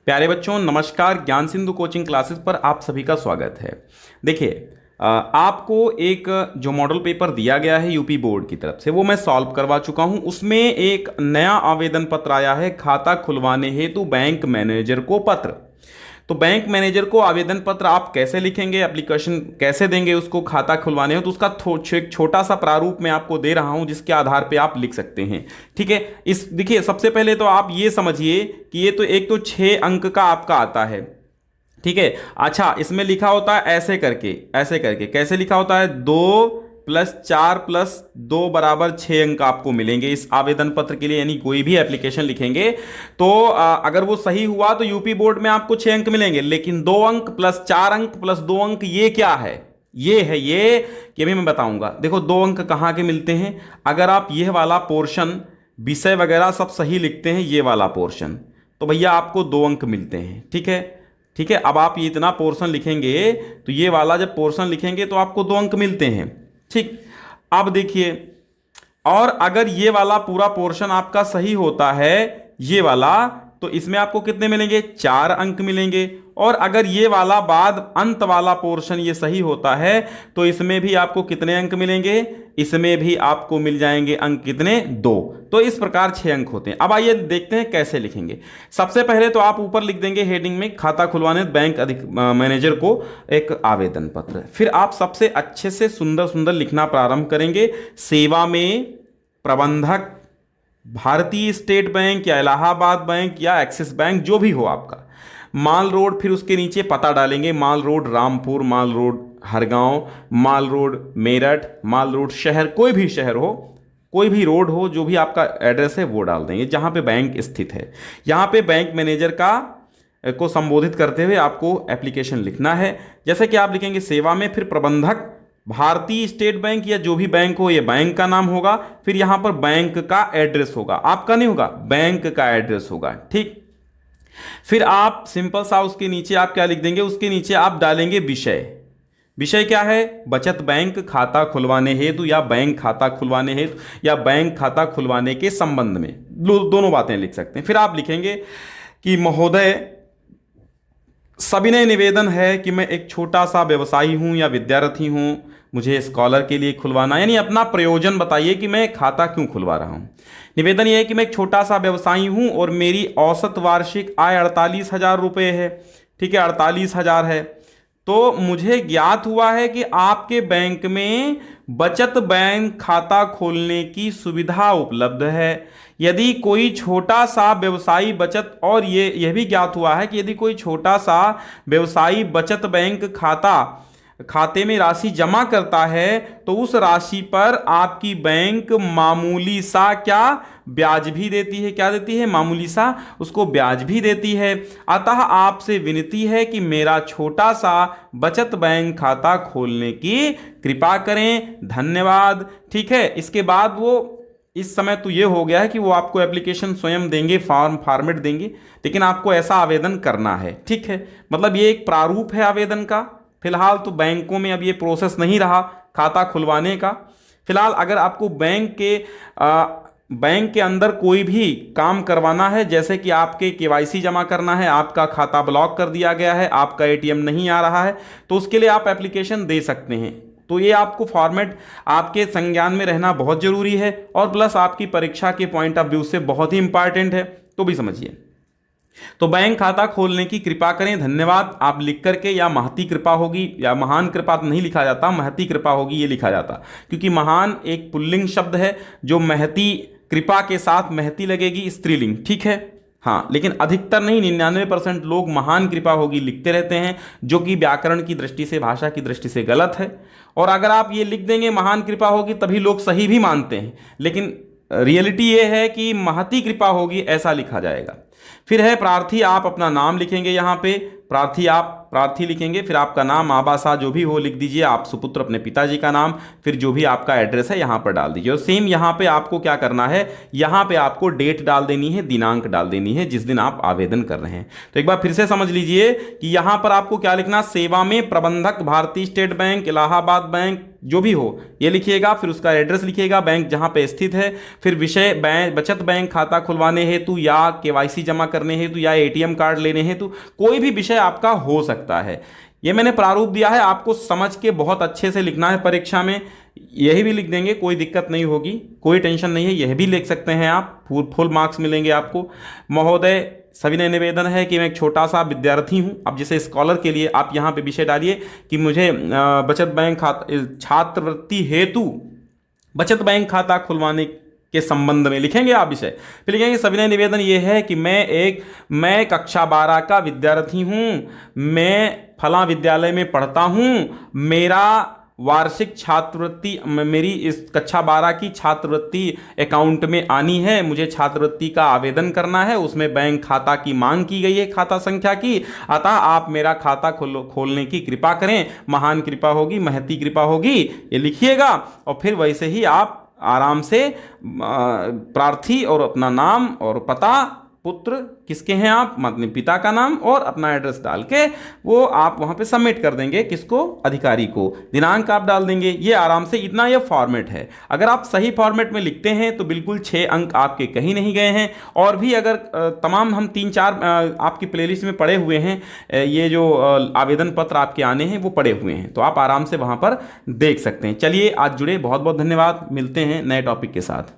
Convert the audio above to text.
प्यारे बच्चों नमस्कार। ज्ञान सिंधु कोचिंग क्लासेस पर आप सभी का स्वागत है। देखिए आपको एक जो मॉडल पेपर दिया गया है यूपी बोर्ड की तरफ से वो मैं सॉल्व करवा चुका हूं। उसमें एक नया आवेदन पत्र आया है, खाता खुलवाने हेतु बैंक मैनेजर को पत्र। तो बैंक मैनेजर को आवेदन पत्र आप कैसे लिखेंगे, एप्लीकेशन कैसे देंगे उसको खाता खुलवाने हो, तो उसका एक छोटा सा प्रारूप मैं आपको दे रहा हूं जिसके आधार पे आप लिख सकते हैं। ठीक है, इस देखिए सबसे पहले तो आप ये समझिए कि ये तो एक तो 6 अंक का आपका आता है। ठीक है, अच्छा इसमें लिखा होता है ऐसे करके कैसे लिखा होता है, 2+4+2 बराबर 6 अंक आपको मिलेंगे इस आवेदन पत्र के लिए। यानी कोई भी एप्लीकेशन लिखेंगे तो अगर वो सही हुआ तो यूपी बोर्ड में आपको 6 अंक मिलेंगे, लेकिन 2 अंक प्लस 4 अंक प्लस 2 अंक ये क्या है, ये है ये कि अभी मैं बताऊंगा। देखो 2 अंक कहाँ के मिलते हैं, अगर आप यह वाला पोर्शन विषय वगैरह सब सही लिखते हैं, ये वाला पोर्शन, तो भैया आपको 2 अंक मिलते हैं। ठीक है, ठीक है, अब आप ये इतना पोर्शन लिखेंगे तो ये वाला जब पोर्शन लिखेंगे तो आपको 2 अंक मिलते हैं। ठीक, अब देखिए, और अगर ये वाला पूरा पोर्शन आपका सही होता है ये वाला, तो इसमें आपको कितने मिलेंगे, 4 अंक मिलेंगे। और अगर ये वाला बाद अंत वाला पोर्शन ये सही होता है तो इसमें भी आपको कितने अंक मिलेंगे, इसमें भी आपको मिल जाएंगे अंक कितने, 2। तो इस प्रकार 6 अंक होते हैं। अब आइए देखते हैं कैसे लिखेंगे। सबसे पहले तो आप ऊपर लिख देंगे हेडिंग में खाता खुलवाने बैंक मैनेजर को एक आवेदन पत्र। फिर आप सबसे अच्छे से सुंदर सुंदर लिखना प्रारंभ करेंगे। सेवा में प्रबंधक भारतीय स्टेट बैंक या इलाहाबाद बैंक या एक्सिस बैंक जो भी हो आपका, माल रोड, फिर उसके नीचे पता डालेंगे, माल रोड रामपुर, माल रोड हरगांव, माल रोड मेरठ, माल रोड शहर, कोई भी शहर हो, कोई भी रोड हो, जो भी आपका एड्रेस है वो डाल देंगे जहां पे बैंक स्थित है। यहां पे बैंक मैनेजर का को संबोधित करते हुए आपको एप्लीकेशन लिखना है। जैसे कि आप लिखेंगे सेवा में, फिर प्रबंधक भारतीय स्टेट बैंक या जो भी बैंक हो, ये बैंक का नाम होगा, फिर यहां पर बैंक का एड्रेस होगा, आपका नहीं होगा, बैंक का एड्रेस होगा। ठीक, फिर आप सिंपल सा उसके नीचे आप क्या लिख देंगे, उसके नीचे आप डालेंगे विषय। विषय क्या है, बचत बैंक खाता खुलवाने हेतु या बैंक खाता खुलवाने हेतु या बैंक खाता खुलवाने के संबंध में, दोनों बातें लिख सकते हैं। फिर आप लिखेंगे कि महोदय सविनय निवेदन है कि मैं एक छोटा सा व्यवसायी हूं या विद्यार्थी हूं, मुझे स्कॉलर के लिए खुलवाना, यानी अपना प्रयोजन बताइए कि मैं खाता क्यों खुलवा रहा हूं। निवेदन यह है कि मैं एक छोटा सा व्यवसायी हूं और मेरी औसत वार्षिक आय 48,000 रुपये है। ठीक है, 48,000 है। तो मुझे ज्ञात हुआ है कि आपके बैंक में बचत बैंक खाता खोलने की सुविधा उपलब्ध है। यदि कोई छोटा सा व्यवसायी बचत, और यह भी ज्ञात हुआ है कि यदि कोई छोटा सा व्यवसायी बचत बैंक खाते में राशि जमा करता है तो उस राशि पर आपकी बैंक मामूली सा क्या ब्याज भी देती है, क्या देती है, मामूली सा उसको ब्याज भी देती है। अतः आपसे विनती है कि मेरा छोटा सा बचत बैंक खाता खोलने की कृपा करें, धन्यवाद। ठीक है, इसके बाद वो इस समय तो ये हो गया है कि वो आपको एप्लीकेशन स्वयं देंगे, फॉर्मेट देंगे, लेकिन आपको ऐसा आवेदन करना है। ठीक है, मतलब ये एक प्रारूप है आवेदन का। फिलहाल तो बैंकों में अब ये प्रोसेस नहीं रहा खाता खुलवाने का। फिलहाल अगर आपको बैंक के अंदर कोई भी काम करवाना है, जैसे कि आपके केवाईसी जमा करना है, आपका खाता ब्लॉक कर दिया गया है, आपका एटीएम नहीं आ रहा है, तो उसके लिए आप एप्लीकेशन दे सकते हैं। तो ये आपको फॉर्मेट आपके संज्ञान में रहना बहुत जरूरी है, और प्लस आपकी परीक्षा के पॉइंट ऑफ व्यू से बहुत ही इंपॉर्टेंट है, तो भी समझिए। तो बैंक खाता खोलने की कृपा करें, धन्यवाद आप लिख करके, या महती कृपा होगी, या महान कृपा नहीं लिखा जाता, महती कृपा होगी ये लिखा जाता, क्योंकि महान एक पुल्लिंग शब्द है, जो महती कृपा के साथ महती लगेगी स्त्रीलिंग। ठीक है, हाँ, लेकिन अधिकतर नहीं, 99% लोग महान कृपा होगी लिखते रहते हैं, जो कि व्याकरण की दृष्टि से, भाषा की दृष्टि से गलत है। और अगर आप ये लिख देंगे महान कृपा होगी, तभी लोग सही भी मानते हैं, लेकिन रियलिटी ये है कि महती कृपा होगी ऐसा लिखा जाएगा। फिर है प्रार्थी, आप अपना नाम लिखेंगे, यहाँ पे प्रार्थी आप प्रार्थी लिखेंगे, फिर आपका नाम आबासा जो भी हो लिख दीजिए, आप सुपुत्र अपने पिताजी का नाम, फिर जो भी आपका एड्रेस है यहाँ पर डाल दीजिए। और सेम यहाँ पे आपको क्या करना है, यहाँ पे आपको डेट डाल देनी है, दिनांक डाल देनी है जिस दिन आप आवेदन कर रहे हैं। तो एक बार फिर से समझ लीजिए कि यहाँ पर आपको क्या लिखना, सेवा में प्रबंधक भारतीय स्टेट बैंक, इलाहाबाद बैंक जो भी हो ये लिखिएगा, फिर उसका एड्रेस लिखिएगा, बैंक जहां पे स्थित है, फिर विषय बैंक बचत बैंक खाता खुलवाने हेतु या केवाईसी जमा करने हेतु या एटीएम कार्ड लेने हेतु, कोई भी विषय आपका हो सकता है। ये मैंने प्रारूप दिया है, आपको समझ के बहुत अच्छे से लिखना है परीक्षा में। यही भी लिख देंगे, कोई दिक्कत नहीं होगी, कोई टेंशन नहीं है, यह भी लिख सकते हैं आप, फुल मार्क्स मिलेंगे आपको। महोदय सविनय निवेदन है कि मैं एक छोटा सा विद्यार्थी हूं, अब जैसे स्कॉलर के लिए आप यहां पे विषय डालिए कि मुझे बचत बैंक खाता छात्रवृत्ति हेतु बचत बैंक खाता खुलवाने के संबंध में लिखेंगे आप विषय, फिर लिखेंगे सविनय निवेदन ये है कि मैं कक्षा 12 का विद्यार्थी हूं, मैं फला विद्यालय में पढ़ता हूं, मेरा वार्षिक छात्रवृत्ति, मेरी इस कक्षा 12 की छात्रवृत्ति अकाउंट में आनी है, मुझे छात्रवृत्ति का आवेदन करना है, उसमें बैंक खाता की मांग की गई है, खाता संख्या की, अतः आप मेरा खाता खोलने की कृपा करें, महान कृपा होगी, महती कृपा होगी, ये लिखिएगा। और फिर वैसे ही आप आराम से प्रार्थी और अपना नाम और पता, पुत्र किसके हैं आप, अपने पिता का नाम और अपना एड्रेस डाल के वो आप वहां पे सबमिट कर देंगे, किसको, अधिकारी को, दिनांक आप डाल देंगे। ये आराम से, इतना ये फॉर्मेट है। अगर आप सही फॉर्मेट में लिखते हैं तो बिल्कुल 6 अंक आपके कहीं नहीं गए हैं। और भी अगर तमाम हम 3-4 आपकी प्लेलिस्ट में पड़े हुए हैं, ये जो आवेदन पत्र आपके आने हैं वो पड़े हुए हैं, तो आप आराम से वहां पर देख सकते हैं। चलिए आज जुड़े, बहुत बहुत धन्यवाद, मिलते हैं नए टॉपिक के साथ।